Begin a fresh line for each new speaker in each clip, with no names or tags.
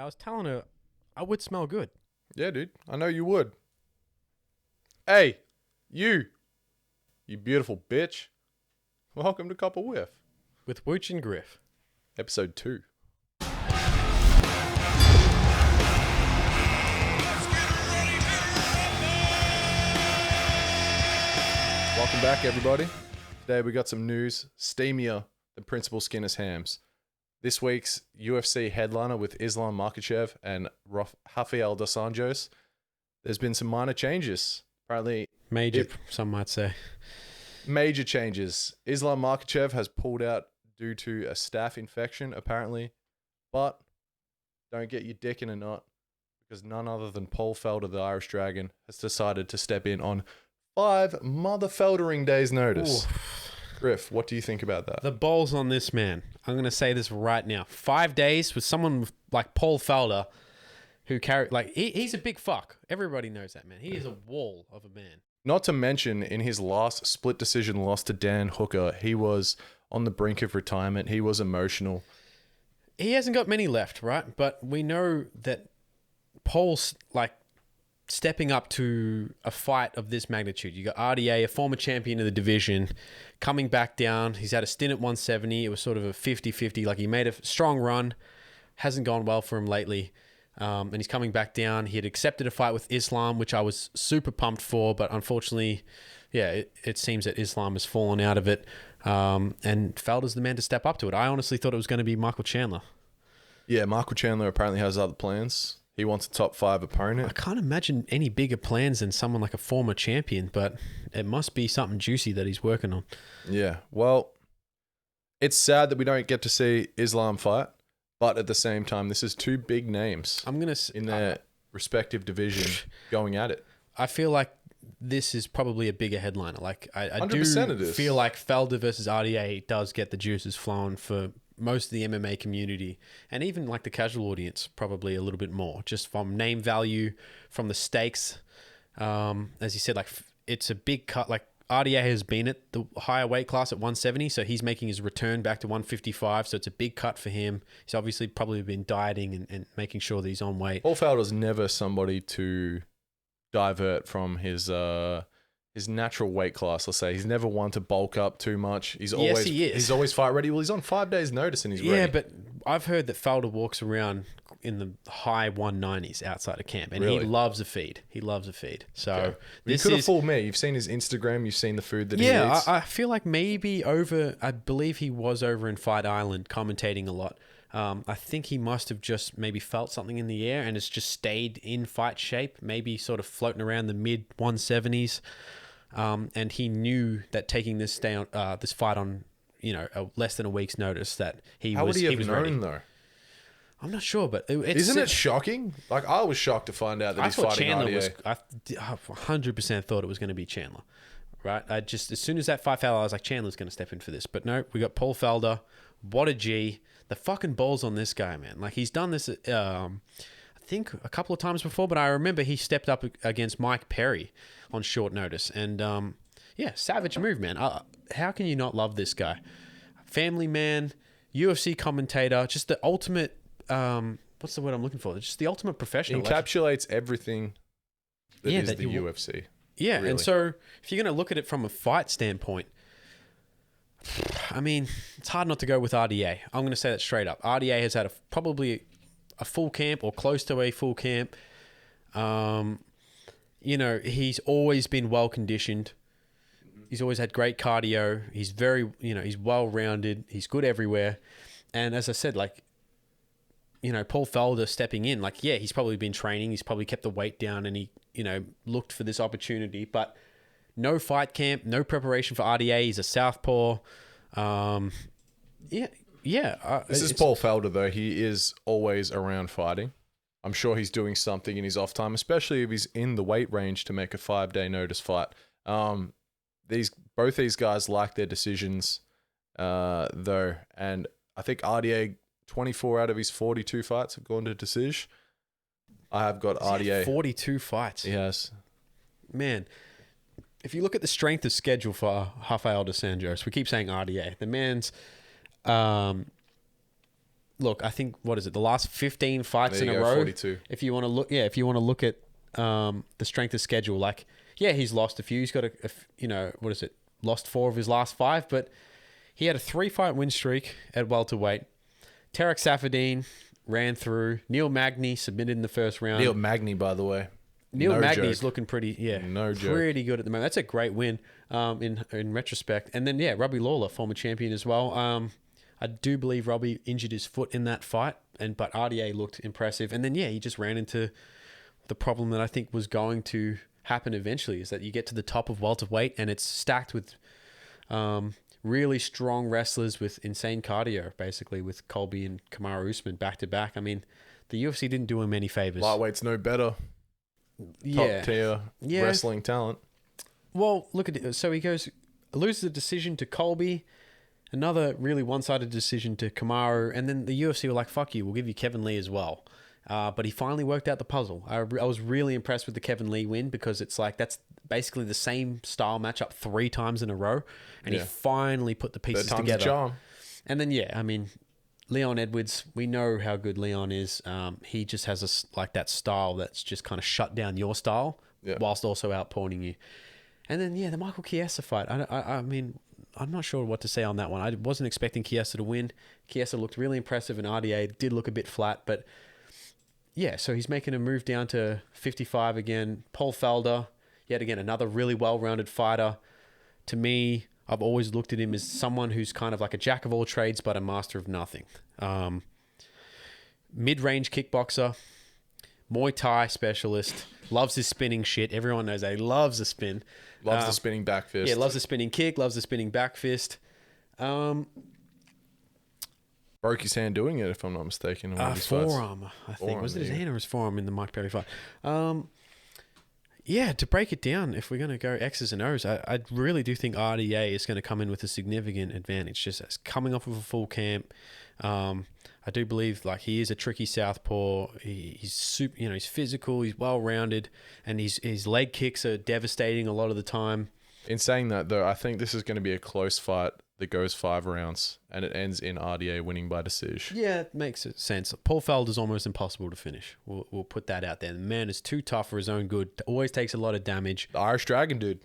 I was telling her I would smell good.
Yeah, dude. I know you would. Hey, you beautiful bitch. Welcome to Copper Whiff.
With Wooch and Griff.
Episode 2. Welcome back, everybody. Today we got some news steamier than Principal Skinner's hams. This week's UFC headliner with Islam Makhachev and Rafael dos Anjos. There's been some minor changes. Apparently,
Some might say.
Major changes. Islam Makhachev has pulled out due to a staph infection, apparently. But don't get your dick in a knot, because none other than Paul Felder, the Irish Dragon, has decided to step in on 5 mother Feldering days' notice.
Ooh.
Griff, what do you think about that?
The balls on this man. I'm going to say this right now. 5 days with someone like Paul Felder, who he's a big fuck. Everybody knows that, man. He is a wall of a man.
Not to mention, in his last split decision loss to Dan Hooker, he was on the brink of retirement. He was emotional.
He hasn't got many left, right? But we know that Paul's stepping up to a fight of this magnitude. You got RDA, a former champion of the division, coming back down. He's had a stint at 170. It was sort of a 50-50. He made a strong run. Hasn't gone well for him lately. And he's coming back down. He had accepted a fight with Islam, which I was super pumped for, but unfortunately, it seems that Islam has fallen out of it. And Felder's the man to step up to it. I honestly thought it was going to be Michael Chandler. Yeah,
Michael Chandler apparently has other plans. He wants a top 5 opponent.
I can't imagine any bigger plans than someone like a former champion, but it must be something juicy that he's working on.
Yeah, well, it's sad that we don't get to see Islam fight, but at the same time, this is 2 big names in their respective division going at it.
I feel like this is probably a bigger headliner. I do
100% it is.
Feel like Felder versus RDA does get the juices flowing for most of the MMA community, and even the casual audience, probably a little bit more, just from name value, from the stakes. As you said, it's a big cut. RDA has been at the higher weight class at 170, so he's making his return back to 155, so it's a big cut for him. He's obviously probably been dieting and making sure that he's on weight.
Paul Felder's never somebody to divert from his natural weight class, let's say. He's never one to bulk up too much. He is. He's always fight ready. Well, he's on 5 days notice and he's ready.
Yeah, but I've heard that Felder walks around in the high 190s outside of camp, and He loves a feed. He loves a feed. So
okay. You could have fooled me. You've seen his Instagram. You've seen the food that he eats.
Yeah, I feel like maybe I believe he was over in Fight Island commentating a lot. I think he must have just maybe felt something in the air and has just stayed in fight shape, maybe sort of floating around the mid 170s. And he knew that taking this fight on, less than a week's notice, that he
How
was
would he have
was
known
ready.
though?
I'm not sure, but
isn't it shocking? I was shocked to find out that he's fighting RDA.
I 100% thought it was going to be Chandler, right? I just, as soon as that fight fell, I was like, Chandler's going to step in for this. But no, we got Paul Felder. What a G. The fucking balls on this guy, man. He's done this, I think a couple of times before, but I remember he stepped up against Mike Perry on short notice. And savage move, man. How can you not love this guy? Family man, UFC commentator, just the ultimate, what's the word I'm looking for? Just the ultimate professional.
Encapsulates everything that is the UFC.
Yeah,
really.
And so if you're going to look at it from a fight standpoint, I mean, it's hard not to go with RDA. I'm going to say that straight up. RDA has had probably a full camp or close to a full camp. He's always been well conditioned. He's always had great cardio. He's very, he's well rounded. He's good everywhere. And as I said, Paul Felder stepping in, he's probably been training. He's probably kept the weight down and he, looked for this opportunity. But no fight camp, no preparation for RDA. He's a southpaw. This
is Paul Felder, though. He is always around fighting. I'm sure he's doing something in his off time, especially if he's in the weight range to make a 5-day notice fight. Both these guys like their decisions, though, and I think RDA 24 out of his 42 fights have gone to decision. I have got RDA
42 fights.
Yes,
man. If you look at the strength of schedule for Rafael dos Anjos, we keep saying RDA. The man's look, I think, what is it? The last 15 fights
There
in
you
a
go,
row.
42.
If you want to look, if you want to look at the strength of schedule, like, yeah, he's lost a few. He's got what is it? Lost 4 of his last 5, but he had a 3-fight win streak at welterweight. Tarek Safadine ran through. Neil Magny submitted in the first round.
Neil Magny, by the way.
Neil
No
Magny's
joke.
looking pretty,
No joke.
pretty good at the moment. That's a great win in retrospect. And then, Robbie Lawler, former champion as well. I do believe Robbie injured his foot in that fight, but RDA looked impressive. And then, he just ran into the problem that I think was going to happen eventually, is that you get to the top of welterweight and it's stacked with really strong wrestlers with insane cardio, basically, with Colby and Kamaru Usman back to back. I mean, the UFC didn't do him any favors.
Lightweight's no better. Top tier wrestling talent.
Well, look at it. So he loses a decision to Colby, another really one-sided decision to Kamaru, and then the UFC were like, fuck you, we'll give you Kevin Lee as well. But he finally worked out the puzzle. I was really impressed with the Kevin Lee win, because it's like that's basically the same style matchup 3 times in a row, and he finally put the pieces together.
Charm.
And then, I mean, Leon Edwards, we know how good Leon is. He just has that style that's just kind of shut down your style whilst also outpointing you. And then, the Michael Chiesa fight. I mean, I'm not sure what to say on that one. I wasn't expecting Chiesa to win. Chiesa looked really impressive, and RDA did look a bit flat, but so he's making a move down to 55 again. Paul Felder, yet again, another really well-rounded fighter. To me, I've always looked at him as someone who's kind of like a jack of all trades, but a master of nothing. Mid-range kickboxer, Muay Thai specialist, loves his spinning shit. Everyone knows that he loves the spin.
Loves the spinning back fist.
Yeah, loves the spinning kick, loves the spinning back fist.
Broke his hand doing it, if I'm not mistaken. In one of his fights.
Forearm, I think.
Forearm,
Was it his
there you
hand or his forearm in the Mike Perry fight? To break it down, if we're going to go X's and O's, I really do think RDA is going to come in with a significant advantage, just as coming off of a full camp. I do believe he is a tricky southpaw. He's super, he's physical, he's well-rounded, and his leg kicks are devastating a lot of the time.
In saying that, though, I think this is going to be a close fight that goes 5 rounds, and it ends in RDA winning by decision.
Yeah, it makes sense. Paul Felder is almost impossible to finish. We'll put that out there. The man is too tough for his own good. Always takes a lot of damage.
The Irish Dragon, dude.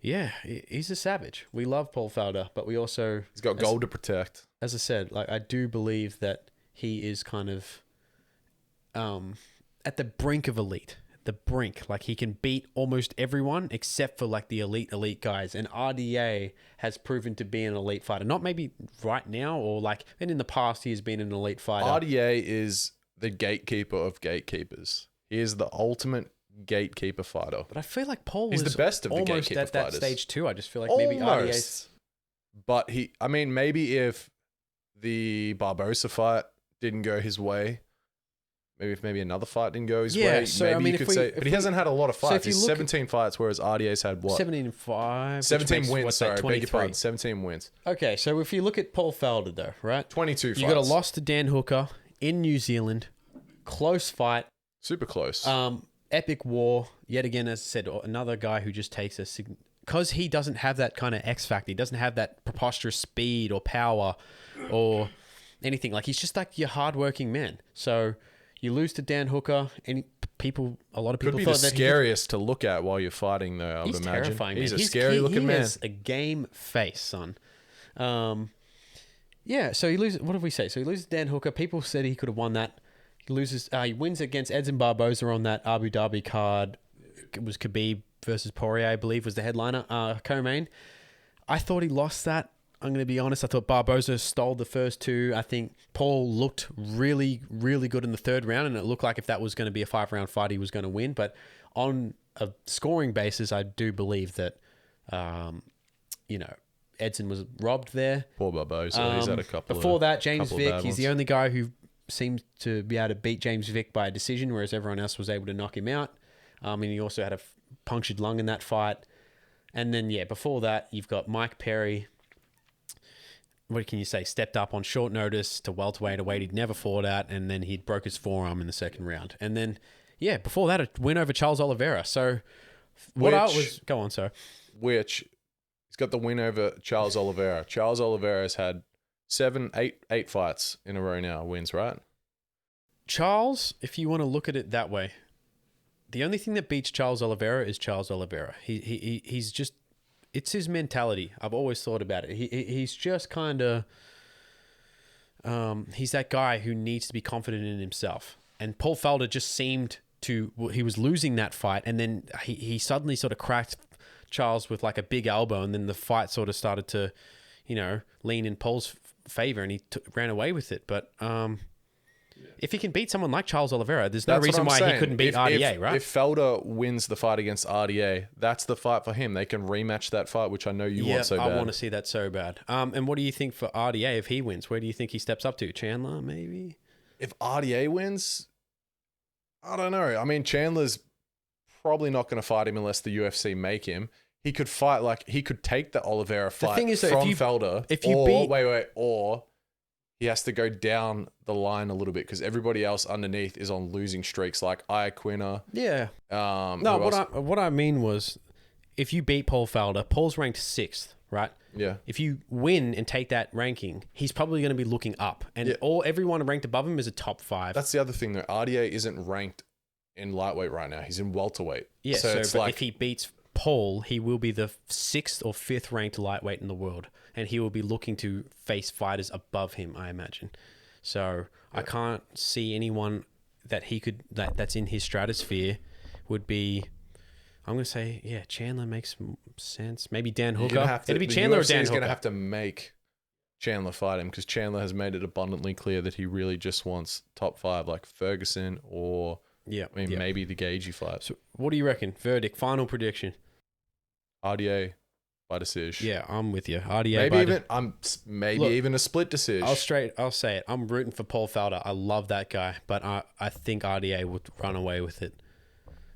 Yeah, he's a savage. We love Paul Felder, but we also...
He's got gold to protect.
As I said, I do believe that he is kind of at the brink of elite. The brink. He can beat almost everyone except for the elite guys. And RDA has proven to be an elite fighter. Not maybe right now or and in the past he has been an elite fighter.
RDA is the gatekeeper of gatekeepers. He is the ultimate gatekeeper fighter.
But I feel like Paul
is
was
the best of the
almost
gatekeeper
at that
fighters.
stage too. I just feel like maybe RDA's...
But maybe if the Barbosa fight didn't go his way, maybe another fight didn't go his way,
so,
maybe you could say... But he hasn't had a lot of fights. He's 17 fights, whereas RDA's had what?
17-5.
17 wins, sorry. Beg your pardon. 17 wins.
Okay, so if you look at Paul Felder, though, right?
22 fights.
You got a loss to Dan Hooker in New Zealand. Close fight.
Super close.
Epic war. Yet again, as I said, another guy who just takes because he doesn't have that kind of X factor. He doesn't have that preposterous speed or power or anything. He's just your hardworking man. So you lose to Dan Hooker. A lot of people
could be
thought
the
that
scariest to look at while you're fighting, though. I would
he's
imagine.
Terrifying,
he's
man.
a scary looking man.
He has a game face, son. So he loses. What did we say? So he loses to Dan Hooker. People said he could have won that. He loses. He wins against Edson Barboza on that Abu Dhabi card. It was Khabib versus Poirier, I believe, was the headliner. Co-main. I thought he lost that. I'm going to be honest. I thought Barboza stole the first 2. I think Paul looked really, really good in the 3rd round, and it looked like if that was going to be a 5-round fight, he was going to win. But on a scoring basis, I do believe that, Edson was robbed there.
Poor Barboza. He's had a couple
Before that, James Vick, he's
ones.
the only guy who seems to be able to beat James Vick by a decision, whereas everyone else was able to knock him out. And he also had a punctured lung in that fight. And then, before that, you've got Mike Perry. What can you say? Stepped up on short notice to welterweight, a weight he'd never fought at, and then he broke his forearm in the 2nd round. And then, before that, a win over Charles Oliveira. So, go on, sir.
Which, he's got the win over Charles Oliveira. Charles Oliveira has had eight fights in a row now, wins, right?
Charles, if you want to look at it that way, the only thing that beats Charles Oliveira is Charles Oliveira. He's just, it's his mentality. I've always thought about it. He's just kind of, he's that guy who needs to be confident in himself. And Paul Felder just seemed to, he was losing that fight, and then he suddenly sort of cracked Charles with like a big elbow, and then the fight sort of started to, lean in Paul's favor, and he ran away with it. But if he can beat someone like Charles Oliveira, there's no reason why he couldn't beat RDA, right?
If Felder wins the fight against RDA, that's the fight for him. They can rematch that fight, which I know you want so bad.
I want to see that so bad. And what do you think for RDA if he wins? Where do you think he steps up to? Chandler, maybe?
If RDA wins, I don't know. I mean, Chandler's probably not going to fight him unless the UFC make him. He could fight, he could take the Oliveira fight from Felder. Or he has to go down the line a little bit because everybody else underneath is on losing streaks, like Iaquinta.
Yeah. What I mean was, if you beat Paul Felder, Paul's ranked 6th, right?
Yeah.
If you win and take that ranking, he's probably going to be looking up, and everyone ranked above him is a top 5.
That's the other thing though. RDA isn't ranked in lightweight right now. He's in welterweight.
Yeah. So if he beats Paul, he will be the 6th or 5th ranked lightweight in the world, and he will be looking to face fighters above him, I imagine. So I can't see anyone that he could that's in his stratosphere would be. I'm gonna say Chandler makes sense. Maybe Dan Hooker. It'd be Chandler or Dan Hooker.
He's gonna have to make Chandler fight him because Chandler has made it abundantly clear that he really just wants top 5, like Ferguson or maybe the Gagey fight.
So what do you reckon? Verdict, final prediction.
RDA by decision.
Yeah, I'm with you. RDA.
Maybe even a split decision.
I'll say it. I'm rooting for Paul Felder. I love that guy, but I think RDA would run away with it.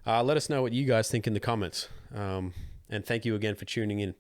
Let us know what you guys think in the comments. And thank you again for tuning in.